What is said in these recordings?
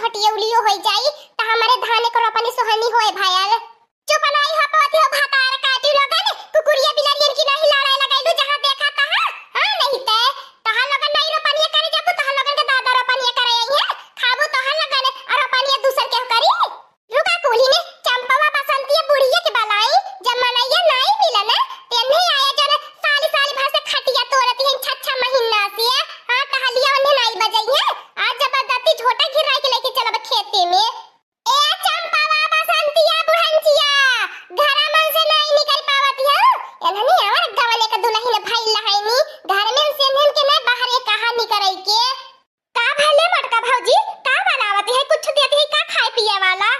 छोटी उलियो हो जाई त हमारे धान को रोपनी सोहनी होए भाई। चुप नहीं हो पाती हो भातार काटी लोगन कुकुरिया बिलारियन की नहीं लड़ाई लगाइलु जहां देखा तहां। हां नहीं ते तहां लोगन नहीं रोपनी करे जाबू तहां लोगन के दादा रोपनी करे आई है खाबू तहां लोगन और रोपनी दूसर के करी। रुका कोली ने चंपवा बसंती बुढ़िया के बलाई जब मनैया नहीं मिलन ते नहीं आया जन साली साली भर से खटिया तोड़ती है 6 महीना से। हां टहलिया उन्हें नहीं बजाई है आज जबरदस्ती झोटा गिरा के लेके चलब खेते में। ए चंपवा बसंतिया बुढ़ंचिया घरा मन से नहीं निकल पावती है एनहनी और गवले के दुल्हन भाई लहाईनी घर में से इन्हन के नहीं बाहर ये कहानी करई के का भले मटका भौजी का बनावती है कुछ देती है का खाए पिए वाला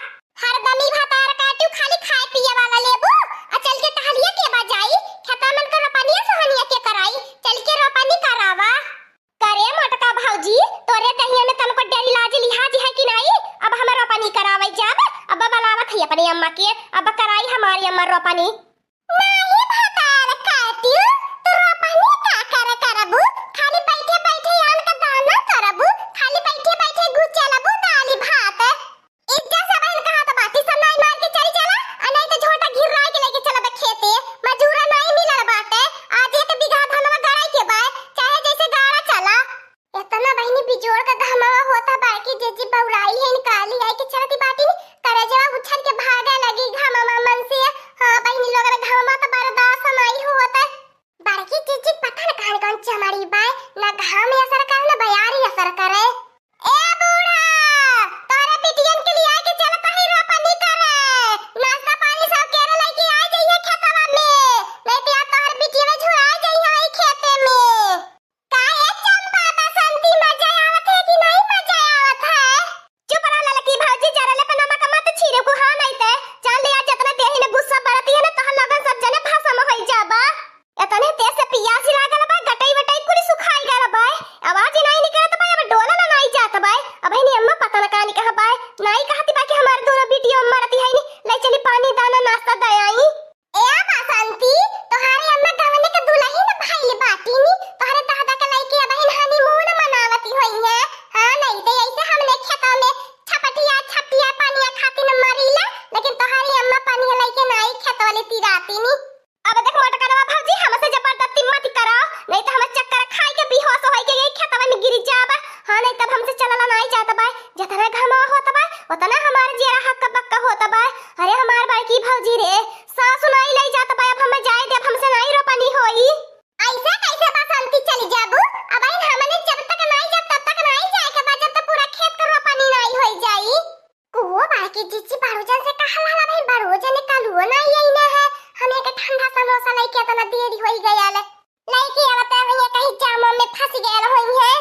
हर दमी भातार काटू खाली खाए पिए वाला लेबू आ चल के टहलिया के बजाई खेता मन का रोपनिया सोहनिया के कराई चल के रोपनी करावा करे मटका भौजी तोरे दहिया में तनको डेरी लाज लिहाज है कि नहीं। अब हम रोपनी करावे जब अब बलावत है अपनी अम्मा के अब कराई हमारी अम्मा रोपनी नहीं भातार काटू तो रोपनी का करबू खाली बैठे बैठे यान का दाना करबू खाली बैठे बैठे गुचलबू दाली भात इज्जत से बहन कहा तो बाती सब नहीं मार के चली चला आ नहीं तो झोटा घिर रहा के लेके चलब खेते मजूरा नहीं मिलल बाटे आज एक बिघा धनवा गड़ाई के बाय चाहे जैसे गाड़ा चला इतना बहनी बिजोड़ का घमावा होता बाकी जेजी बौराई है निकाली आई के चलती बाटी करजवा उछल के भागा लगी घमावा मन से। हां बहनी लोग रे घमावा तो बर्दाश्त नहीं होता बाकी जेजी पता न कहां कौन चमारी बाय ना घाम में असर करे ना बयारी असर करे। ए बूढ़ा तोरे पिटियन के लिए आके चल कहीं रोपनी करे नाश्ता पानी सब केरे लेके आ जाइए खेतवा में नहीं तो यार तोहर बिटिया झुरा जाइए आई खेते में। काहे चंपा बसंती मजा आवत है कि नहीं मजा आवत है। चुप रह ललकी भौजी जरा ले पनमा का मत छीरे को हां नहीं ते चल ले आ जितना देही ने गुस्सा बरती है ना तोहर लगन सब जने भाषा में होई जाबा इतने तेज से पियास लागल बा गटई वटई कुली सुखाई गल बा आवाज नहीं निकलत बा अब डोला ना नहीं जात बा अब नहीं अम्मा पता न कहां कहां बा नहीं कहती बा कि हमारे दोनों बेटियों अम्मा रहती है नहीं ले चली पानी दाना नाश्ता दयाई। ए बसंती तोहारी अम्मा गवने के दुल्हन भाई बाटी नी तोहरे दादा के लइके बहन हनीमून मनावती होई है। हां नहीं दे ऐसे हमने खेता में छपटिया छपटिया पानी खाती न मरीला लेकिन तोहारी अम्मा पानी लइके नहीं खेत वाले तिराती नी। अब देख मटकनवा भौजी हमसे जबरदस्ती मत कराओ नहीं तो हम चक्कर खाई के बेहोश होई के खेतवा में गिर जाबा। हां नहीं तब हमसे चलला नहीं जाता बा जितना घमा होता बा उतना हमारे जेरा हक बक्का होता बा। अरे हमार बड़की भौजी रे सासु नहीं ले जाता बा अब हम जाए दे हमसे नहीं रोपनी होई ऐसा कैसे बसंती चली जाबू अब इन हमने जब तक नहीं जब तब तक नहीं जाए के बाद जब तक पूरा खेत का रोपनी नहीं होई जाई को बाकी जीजी बारूजन से कहला ला भाई बारूजन ने कालुओ नहीं आई ना है हमें के ठंडा समोसा लेके तना देरी होई गयाले लेके आवता है कहीं जाम में फंस गया होई है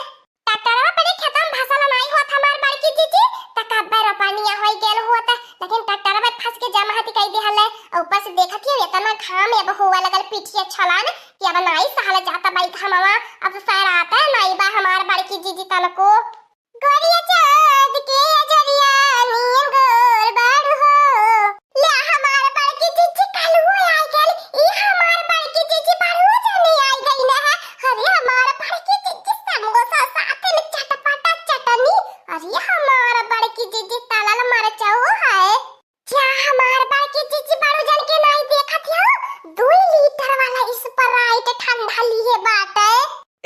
टकरा पड़े खत्म भसला नहीं होत हमार बड़की जीजी तकबर पानिया होई गेल होता लेकिन टकरा में फंस के जमा हती कई देहले ऊपर से देखत ही इतना घाम अब हुआ लगल पीठिया छलान कि अब नहीं सहल जाता बाई घमावा अब सर आता नहीं बा हमार बड़की जीजी तनको गोरिया चांद के जरिया नियम गोर बाड़ हो ले हमार बड़की जीजी कालू आई गेल ई हमार बड़की जीजी बाड़ू जाने आई गई ना है। अरे हमार बड़की जीजी समोसा साथ में चटपटा चटनी अरे हमार बड़की जीजी तलल मरचाओ है क्या हमार बड़की जीजी बाड़ू जान के नहीं देखत हो 2 लीटर वाला स्प्राइट ठंडा लिए बाटे।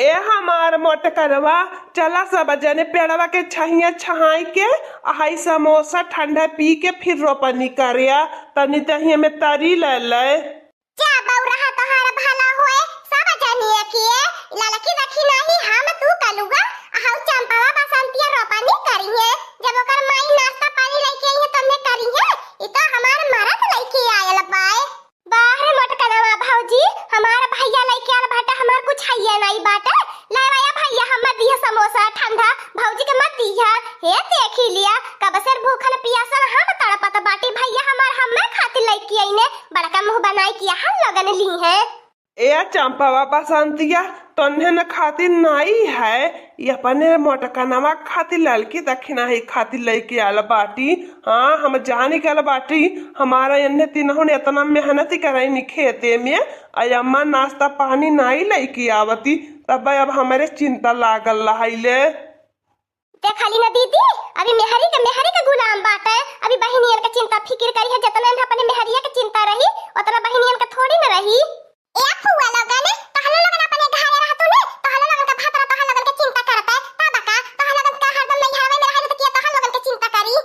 ए हमार मोटकरवा चला सब जने पेड़वा के छहिया छहाई के हाई समोसा ठंडा पी के फिर रोपनी करिया तनी तहिए में तरी ले ले क्या बौरा तोहार भला होए सब जनिए किए ललकी रखी नहीं हम तू कलुगा हाउ चंपावा बसंतिया रोपनी करी है जब ओकर माई नाश्ता पानी लेके आई है तने करी है ई तो हमार मरद लेके आयल बाए बाहर मटकनवा भौजी हमार भैया लेके आल बाटा हमार कुछ हैया नहीं बाटा लाया भैया हम दिया समोसा ठंडा भौजी के मत दिया हे देखी लिया कब से भूखल पियासल हम तड़पत बाटी भैया हमार हमें खातिर लेके आईने बड़का मुंह बनाई किया हम लगन ली है। ए चंपावा बसंतिया तन्हे न खातिर नहीं है ये अपने मोटकनवा खातिर ललकी दक्षिणा ही खातिर लेके आल बाटी। हाँ हम जानी के बाटी हमारा इन्हें तीनों ने इतना मेहनत ही कराई खेते में अम्मा नाश्ता पानी नहीं लेके आवती तब अब हमारे चिंता लागल रही ले। ते खाली ना दीदी अभी मेहरी के गुलाम बात है। अभी बहनियन का चिंता फिक्र करी है, जितना अपने मेहरिया के चिंता रही उतना बहनियन का थोड़ी ना रही। ए फुआ लोगन तहलो लोगन अपने घरे रहतु ने तहलो लोगन का भातरा तहलो लोगन के चिंता करता है तब का तहलो लोगन का हरदम नहीं हवे में रहले तो किया तहलो लोगन के चिंता करी।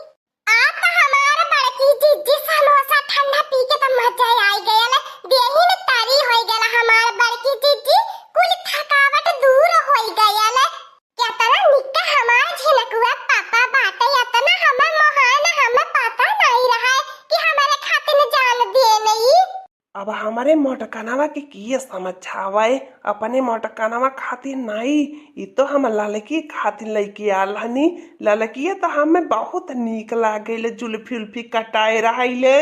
आप तो हमार बड़की जीजी समोसा ठंडा पी के तो मजा आई गयल, देही में तारी होई गेल हमार बड़की जीजी, कुल थकावट दूर होई गयल। क्या तना निक्का हमार झिनकुआ पापा बाटे यातना हमें मोहान हमें पता नहीं रहा है कि हमारे खातिर जान दिए नहीं। अब हमारे मोटकनवा के किए समझावे अपने मोटकनवा खातिर नहीं, ये तो हम ललकी खातिर लेके आल हनी। ललकी तो हमें बहुत नीक लागेले, जुल्फी उल्फी कटाए रहिले।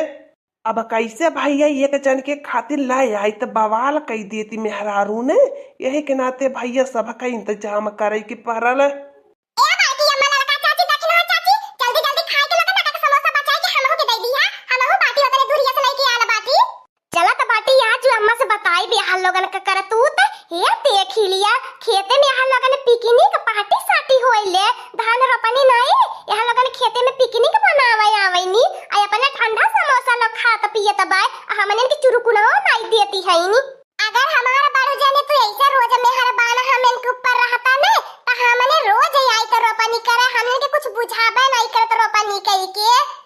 अब कैसे भैया एक जन के खातिर लाई आई तो बवाल कई देती मेहरारू ने, यही के नाते भैया सब का इंतजाम करे के पड़ल। लोगन का करतूत हे देख लिया, खेते में यहाँ लोगन पिकनिक पार्टी साटी होइले, धान रोपनी नहीं यहाँ लोगन खेते में पिकनिक मनावे आवेनी, आ अपने ठंडा समोसा लोग खात पियत बाय, हमने के चुरुकुना नहीं देती है नी। अगर हमारा बारू जाने तो ऐसे रोज मेहरबान हमन के ऊपर रहता ने तो हमने रोज आई तो रोपनी करे, हमने के कुछ बुझाबे नहीं करत रोपनी कई के।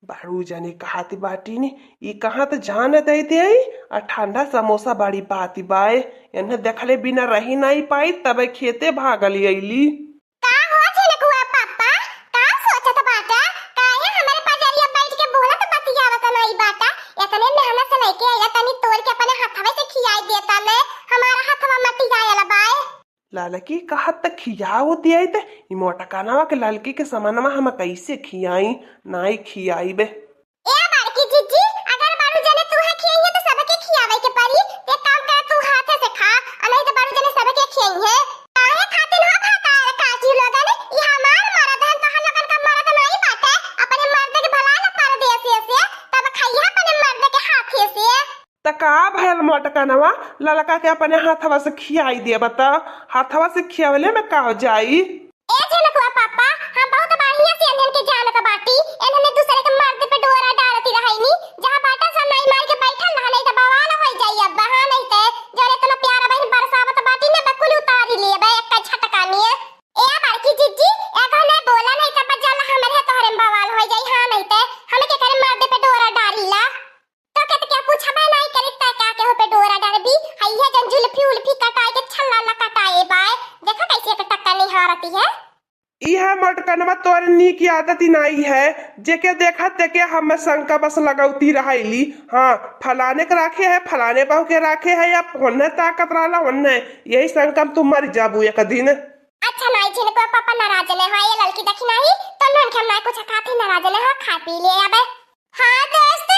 बारू जाने कहती बाटी ने ये कहाँ तो जान देते आई और ठंडा समोसा बड़ी बाती बाय, इन्हें देखले बिना रही नहीं पाई तब खेते भागली अली। का हो झिनकुआ पापा का सोचत बाटा, काहे हमारे पजरिया बैठ के बोलत बतियावत नहीं बाटा, इतने मेहनत से लेके आया तनी तोड़ के अपने हाथवे से खियाई देता ने, हमारा हाथवा मटी जायला बाय। ललकी कहत त खियाओ दिया थे मोटकानवा के ललकी के समानवा हम कैसे खियाई नहीं खियाई बे। ए बड़की जीजी अगर बारू जाने तू है खियाई तो सबके खियावे के परी, एक काम कर तू हाथे से खा नहीं तो बारू जाने सबके खियाई है। काहे खातिर हो खाता है काजी लोगन, ई हमार मर्द है तो लोगन का मर्द नहीं बाटे, अपने मर्द के भला न कर दे से तब खाइया अपने मर्द के हाथे से। त का भयल मोटकानवा ललका के अपने हाथवा से खियाई दे बता, हाथवा से खियावले में का हो जाई। ए झिनकुआ पापा हम बहुत बढ़िया से इन्हन के जानत बाटी, इन्हने दूसरे के मर्द पे डोरा डालती रहैनी, जहां बाटा सब नहीं मार के बैठल रहा नहीं तो बवाल हो जाई। अब बहा नहीं ते जरे इतना प्यारा बहन बरसावत बाटी ने बकुल उतारी लेबे एक झटकानी। ए बड़की जीजी एगो ने बोला नहीं तो बजल हमरे तोहरे बवाल हो जाई। हां नहीं ते हमें के करे मर्द पे डोरा डालीला तो क्या पूछबे नहीं करी ता क्या के हो पे डोरा डालबी, हइया जन जुल्फी उल्फी कटाए के छल्ला लकटाए बाय, देखा कैसे एक टक्का नहीं हारती है। यह मोटकनवा तोर नीक आदत ही नहीं है, जेके देखा तेके हम शंका बस लगौती रहली। हाँ फलाने के राखे है फलाने बहू के राखे है या होने ताकत रहला होने, यही शंका तुम मर जाबू एक दिन। अच्छा नहीं झिनकुआ पापा नाराज ने हो, ये लड़की देखी नहीं तो नन के हम ना कुछ खाती नाराज ने हो, खा पी ले अब। हाँ दोस्त